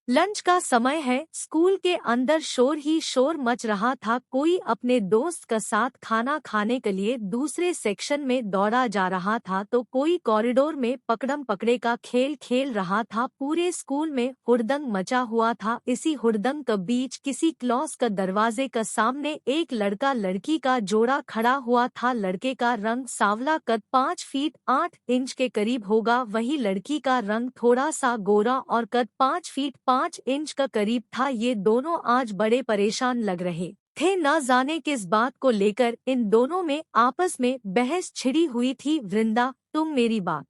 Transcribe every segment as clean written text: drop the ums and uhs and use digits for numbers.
Lunch का समय है। स्कूल के अंदर शोर ही शोर मच रहा था। कोई अपने दोस्त के साथ खाना खाने के लिए दूसरे सेक्शन में दौड़ा जा रहा था तो कोई कॉरिडोर में पकड़म पकड़े का खेल खेल रहा था। पूरे स्कूल में हुड़दंग मचा हुआ था। इसी हुड़दंग के बीच किसी क्लास का दरवाजे के सामने एक लड़का लड़की का जोड़ा खड़ा हुआ था। लड़के का रंग सांवला, कद 5 फीट 8 इंच के करीब होगा। वही लड़की का रंग थोड़ा सा गोरा और कद 5 फीट 5 इंच का करीब था। ये दोनों आज बड़े परेशान लग रहे थे। न जाने किस बात को लेकर इन दोनों में आपस में बहस छिड़ी हुई थी। वृंदा, तुम मेरी बात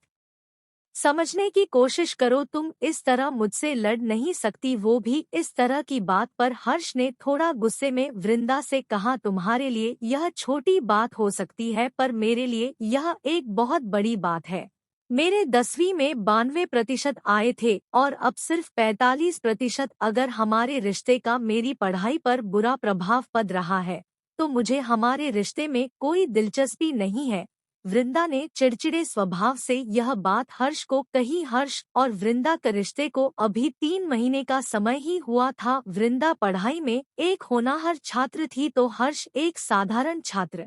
समझने की कोशिश करो। तुम इस तरह मुझसे लड़ नहीं सकती, वो भी इस तरह की बात पर। हर्ष ने थोड़ा गुस्से में वृंदा से कहा, तुम्हारे लिए यह छोटी बात हो सकती है पर मेरे लिए यह एक बहुत बड़ी बात है। मेरे 10वीं में 92% आए थे और अब सिर्फ 45%। अगर हमारे रिश्ते का मेरी पढ़ाई पर बुरा प्रभाव पड़ रहा है तो मुझे हमारे रिश्ते में कोई दिलचस्पी नहीं है। वृंदा ने चिड़चिड़े स्वभाव से यह बात हर्ष को कही। हर्ष और वृंदा के रिश्ते को अभी 3 महीने का समय ही हुआ था। वृंदा पढ़ाई में एक होनहार छात्र थी तो हर्ष एक साधारण छात्र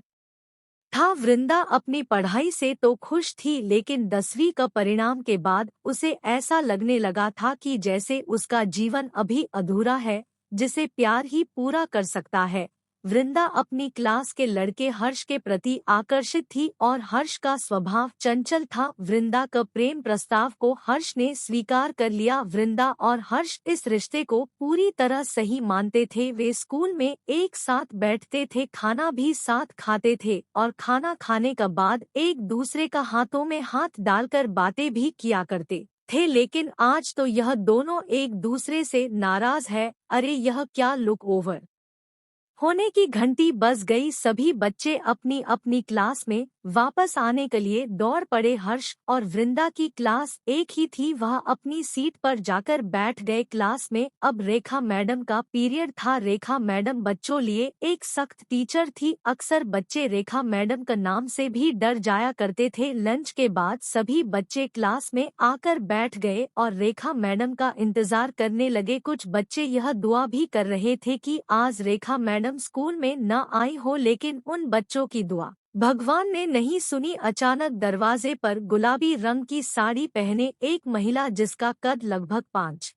था। वृंदा अपनी पढ़ाई से तो खुश थी लेकिन 10वीं का परिणाम के बाद उसे ऐसा लगने लगा था कि जैसे उसका जीवन अभी अधूरा है जिसे प्यार ही पूरा कर सकता है। वृंदा अपनी क्लास के लड़के हर्ष के प्रति आकर्षित थी और हर्ष का स्वभाव चंचल था। वृंदा का प्रेम प्रस्ताव को हर्ष ने स्वीकार कर लिया। वृंदा और हर्ष इस रिश्ते को पूरी तरह सही मानते थे। वे स्कूल में एक साथ बैठते थे, खाना भी साथ खाते थे और खाना खाने का बाद एक दूसरे का हाथों में हाथ डालकर बातें भी किया करते थे। लेकिन आज तो यह दोनों एक दूसरे से नाराज है। अरे यह क्या, लुक ओवर होने की घंटी बज गई। सभी बच्चे अपनी अपनी क्लास में वापस आने के लिए दौड़ पड़े। हर्ष और वृंदा की क्लास एक ही थी। वह अपनी सीट पर जाकर बैठ गए। क्लास में अब रेखा मैडम का पीरियड था। रेखा मैडम बच्चों लिए एक सख्त टीचर थी। अक्सर बच्चे रेखा मैडम का नाम से भी डर जाया करते थे। लंच के बाद सभी बच्चे क्लास में आकर बैठ गए और रेखा मैडम का इंतजार करने लगे। कुछ बच्चे यह दुआ भी कर रहे थे कि आज रेखा मैडम स्कूल में न आई हो, लेकिन उन बच्चों की दुआ भगवान ने नहीं सुनी। अचानक दरवाजे पर गुलाबी रंग की साड़ी पहने एक महिला जिसका कद लगभग 5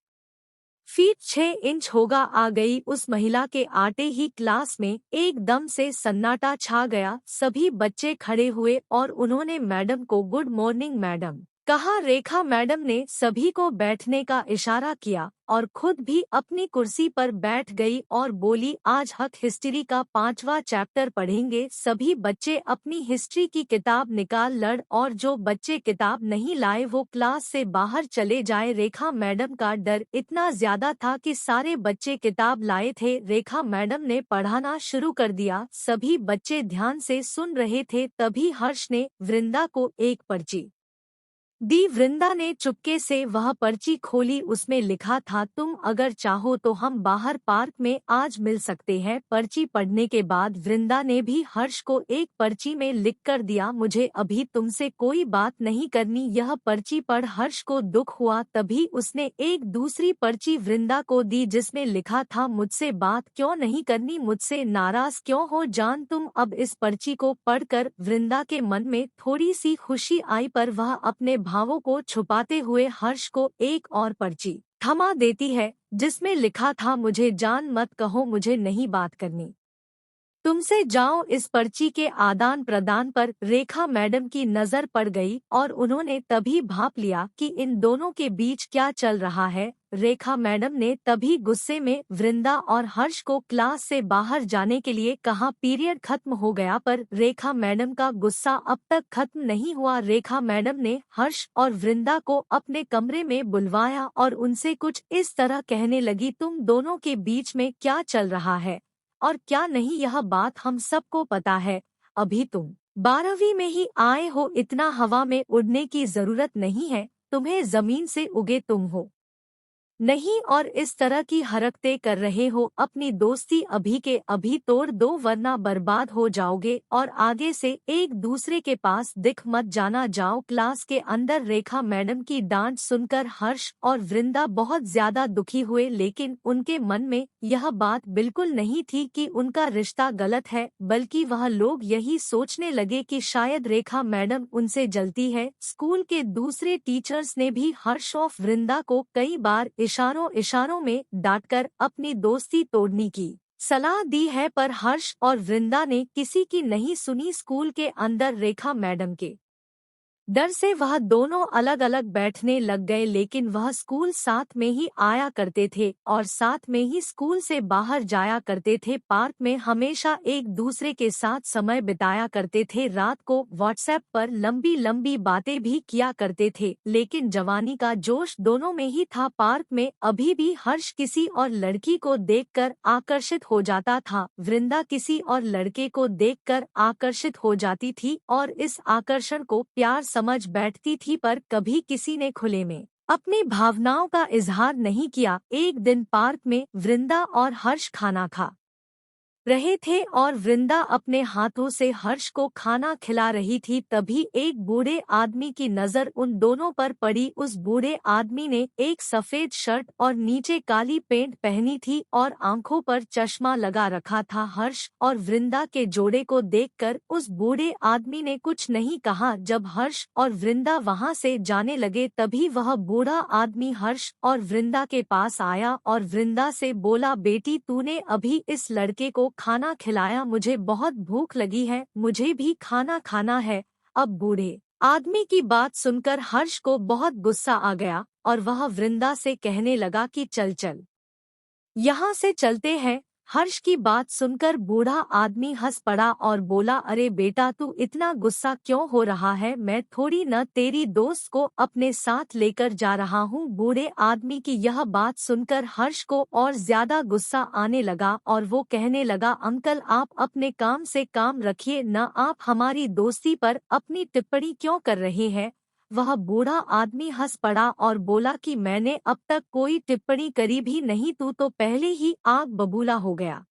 फीट 6 इंच होगा आ गई। उस महिला के आते ही क्लास में एकदम से सन्नाटा छा गया। सभी बच्चे खड़े हुए और उन्होंने मैडम को गुड मॉर्निंग मैडम कहा। रेखा मैडम ने सभी को बैठने का इशारा किया और खुद भी अपनी कुर्सी पर बैठ गई और बोली, आज हम हिस्ट्री का 5वां चैप्टर पढ़ेंगे। सभी बच्चे अपनी हिस्ट्री की किताब निकाल लड़ और जो बच्चे किताब नहीं लाए वो क्लास से बाहर चले जाए। रेखा मैडम का डर इतना ज्यादा था कि सारे बच्चे किताब लाए थे। रेखा मैडम ने पढ़ाना शुरू कर दिया। सभी बच्चे ध्यान से सुन रहे थे। तभी हर्ष ने वृंदा को एक पर्ची दी। वृंदा ने चुपके से वह पर्ची खोली। उसमें लिखा था, तुम अगर चाहो तो हम बाहर पार्क में आज मिल सकते हैं। पर्ची पढ़ने के बाद वृंदा ने भी हर्ष को एक पर्ची में लिख कर दिया, मुझे अभी तुमसे कोई बात नहीं करनी। यह पर्ची पढ़ हर्ष को दुख हुआ। तभी उसने एक दूसरी पर्ची वृंदा को दी जिसमें लिखा था, मुझसे बात क्यों नहीं करनी, मुझसे नाराज क्यों हो जान तुम। अब इस पर्ची को पढ़कर वृंदा के मन में थोड़ी सी खुशी आई पर वह अपने भावों को छुपाते हुए हर्ष को एक और पर्ची थमा देती है जिसमें लिखा था, मुझे जान मत कहो, मुझे नहीं बात करनी तुमसे, जाओ। इस पर्ची के आदान प्रदान पर रेखा मैडम की नजर पड़ गई और उन्होंने तभी भाप लिया कि इन दोनों के बीच क्या चल रहा है। रेखा मैडम ने तभी गुस्से में वृंदा और हर्ष को क्लास से बाहर जाने के लिए कहा। पीरियड खत्म हो गया पर रेखा मैडम का गुस्सा अब तक खत्म नहीं हुआ। रेखा मैडम ने हर्ष और वृंदा को अपने कमरे में बुलवाया और उनसे कुछ इस तरह कहने लगी, तुम दोनों के बीच में क्या चल रहा है और क्या नहीं, यह बात हम सबको पता है। अभी तुम 12वीं में ही आए हो, इतना हवा में उड़ने की जरूरत नहीं है, तुम्हें जमीन से उगे तुम हो। नहीं और इस तरह की हरकतें कर रहे हो, अपनी दोस्ती अभी के अभी तोड़ दो वरना बर्बाद हो जाओगे और आगे से एक दूसरे के पास दिख मत जाना। जाओ। क्लास के अंदर रेखा मैडम की डांट सुनकर हर्ष और वृंदा बहुत ज्यादा दुखी हुए, लेकिन उनके मन में यह बात बिल्कुल नहीं थी कि उनका रिश्ता गलत है, बल्कि वह लोग यही सोचने लगे कि शायद रेखा मैडम उनसे जलती है। स्कूल के दूसरे टीचर्स ने भी हर्ष और वृंदा को कई बार इशारों इशारों में डांटकर अपनी दोस्ती तोड़ने की सलाह दी है, पर हर्ष और वृंदा ने किसी की नहीं सुनी। स्कूल के अंदर रेखा मैडम के डर से वह दोनों अलग अलग बैठने लग गए, लेकिन वह स्कूल साथ में ही आया करते थे और साथ में ही स्कूल से बाहर जाया करते थे। पार्क में हमेशा एक दूसरे के साथ समय बिताया करते थे। रात को व्हाट्सएप पर लंबी लंबी बातें भी किया करते थे, लेकिन जवानी का जोश दोनों में ही था। पार्क में अभी भी हर्ष किसी और लड़की को देखकर आकर्षित हो जाता था, वृंदा किसी और लड़के को देखकर आकर्षित हो जाती थी और इस आकर्षण को प्यार समझ बैठती थी, पर कभी किसी ने खुले में अपनी भावनाओं का इजहार नहीं किया। एक दिन पार्क में वृंदा और हर्ष खाना खा रहे थे और वृंदा अपने हाथों से हर्ष को खाना खिला रही थी। तभी एक बूढ़े आदमी की नजर उन दोनों पर पड़ी। उस बूढ़े आदमी ने एक सफेद शर्ट और नीचे काली पैंट पहनी थी और आंखों पर चश्मा लगा रखा था। हर्ष और वृंदा के जोड़े को देखकर उस बूढ़े आदमी ने कुछ नहीं कहा। जब हर्ष और वृंदा वहां से जाने लगे, तभी वह बूढ़ा आदमी हर्ष और वृंदा के पास आया और वृंदा से बोला, बेटी तूने अभी इस लड़के को खाना खिलाया, मुझे बहुत भूख लगी है, मुझे भी खाना खाना है। अब बूढ़े आदमी की बात सुनकर हर्ष को बहुत गुस्सा आ गया और वह वृंदा से कहने लगा कि चल चल यहाँ से चलते हैं। हर्ष की बात सुनकर बूढ़ा आदमी हंस पड़ा और बोला, अरे बेटा तू इतना गुस्सा क्यों हो रहा है, मैं थोड़ी न तेरी दोस्त को अपने साथ लेकर जा रहा हूँ। बूढ़े आदमी की यह बात सुनकर हर्ष को और ज्यादा गुस्सा आने लगा और वो कहने लगा, अंकल आप अपने काम से काम रखिए न, आप हमारी दोस्ती पर अपनी टिप्पणी क्यों कर रहे हैं। वह बूढ़ा आदमी हंस पड़ा और बोला कि मैंने अब तक कोई टिप्पणी करी भी नहीं, तू तो पहले ही आग बबूला हो गया।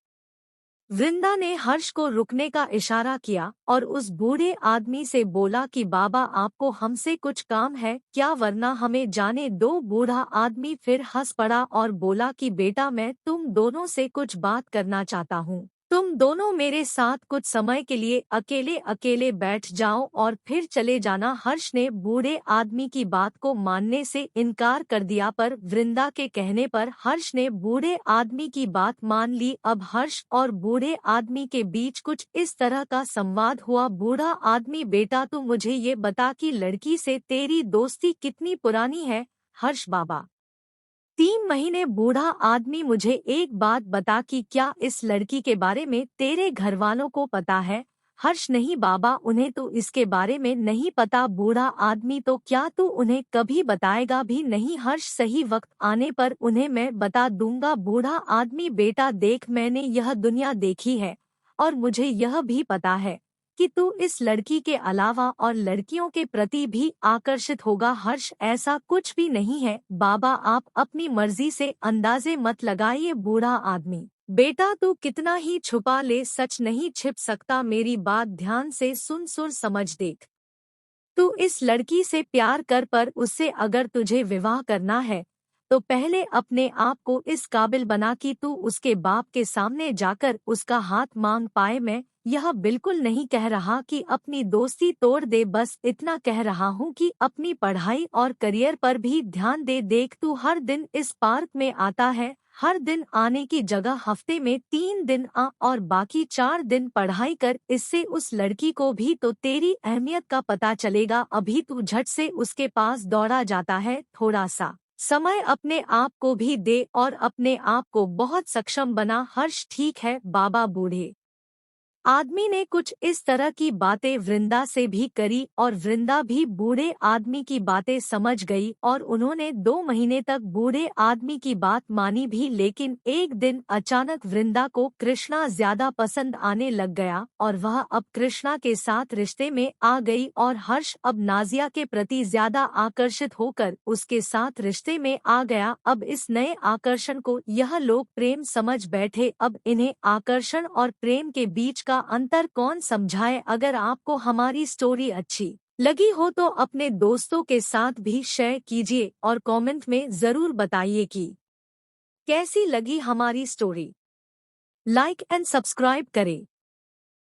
वृंदा ने हर्ष को रुकने का इशारा किया और उस बूढ़े आदमी से बोला कि बाबा आपको हमसे कुछ काम है क्या, वरना हमें जाने दो। बूढ़ा आदमी फिर हंस पड़ा और बोला कि बेटा मैं तुम दोनों से कुछ बात करना चाहता हूँ, तुम दोनों मेरे साथ कुछ समय के लिए अकेले अकेले बैठ जाओ और फिर चले जाना। हर्ष ने बूढ़े आदमी की बात को मानने से इनकार कर दिया, पर वृंदा के कहने पर हर्ष ने बूढ़े आदमी की बात मान ली। अब हर्ष और बूढ़े आदमी के बीच कुछ इस तरह का संवाद हुआ, बूढ़ा आदमी, बेटा तू मुझे ये बता कि लड़की से तेरी दोस्ती कितनी पुरानी है। हर्ष, बाबा 3 महीने। बूढ़ा आदमी, मुझे एक बात बता कि क्या इस लड़की के बारे में तेरे घर वालों को पता है। हर्ष, नहीं बाबा उन्हें तो इसके बारे में नहीं पता। बूढ़ा आदमी, तो क्या तू उन्हें कभी बताएगा भी नहीं। हर्ष, सही वक्त आने पर उन्हें मैं बता दूंगा। बूढ़ा आदमी, बेटा देख मैंने यह दुनिया देखी है और मुझे यह भी पता है कि तू इस लड़की के अलावा और लड़कियों के प्रति भी आकर्षित होगा। हर्ष, ऐसा कुछ भी नहीं है बाबा, आप अपनी मर्जी से अंदाजे मत लगाइए। बूढ़ा आदमी, बेटा तू कितना ही छुपा ले, सच नहीं छिप सकता। मेरी बात ध्यान से सुन, सुर समझ देख। तू इस लड़की से प्यार कर, पर उससे अगर तुझे विवाह करना है तो पहले अपने आप को इस काबिल बना कि तू उसके बाप के सामने जाकर उसका हाथ मांग पाए। मैं यह बिल्कुल नहीं कह रहा कि अपनी दोस्ती तोड़ दे, बस इतना कह रहा हूँ कि अपनी पढ़ाई और करियर पर भी ध्यान दे। देख तू हर दिन इस पार्क में आता है, हर दिन आने की जगह हफ्ते में 3 दिन आ और बाकी 4 दिन पढ़ाई कर। इससे उस लड़की को भी तो तेरी अहमियत का पता चलेगा। अभी तू झट से उसके पास दौड़ा जाता है, थोड़ा सा समय अपने आप को भी दे और अपने आप को बहुत सक्षम बना। हर्ष, ठीक है बाबा। बूढ़े आदमी ने कुछ इस तरह की बातें वृंदा से भी करी और वृंदा भी बूढ़े आदमी की बातें समझ गई और उन्होंने 2 महीने तक बूढ़े आदमी की बात मानी भी। लेकिन एक दिन अचानक वृंदा को कृष्णा ज्यादा पसंद आने लग गया और वह अब कृष्णा के साथ रिश्ते में आ गई और हर्ष अब नाजिया के प्रति ज्यादा आकर्षित होकर उसके साथ रिश्ते में आ गया। अब इस नए आकर्षण को यह लोग प्रेम समझ बैठे। अब इन्हें आकर्षण और प्रेम के बीच का अंतर कौन समझाए। अगर आपको हमारी स्टोरी अच्छी लगी हो तो अपने दोस्तों के साथ भी शेयर कीजिए और कमेंट में जरूर बताइए कि कैसी लगी हमारी स्टोरी। लाइक एंड सब्सक्राइब करें।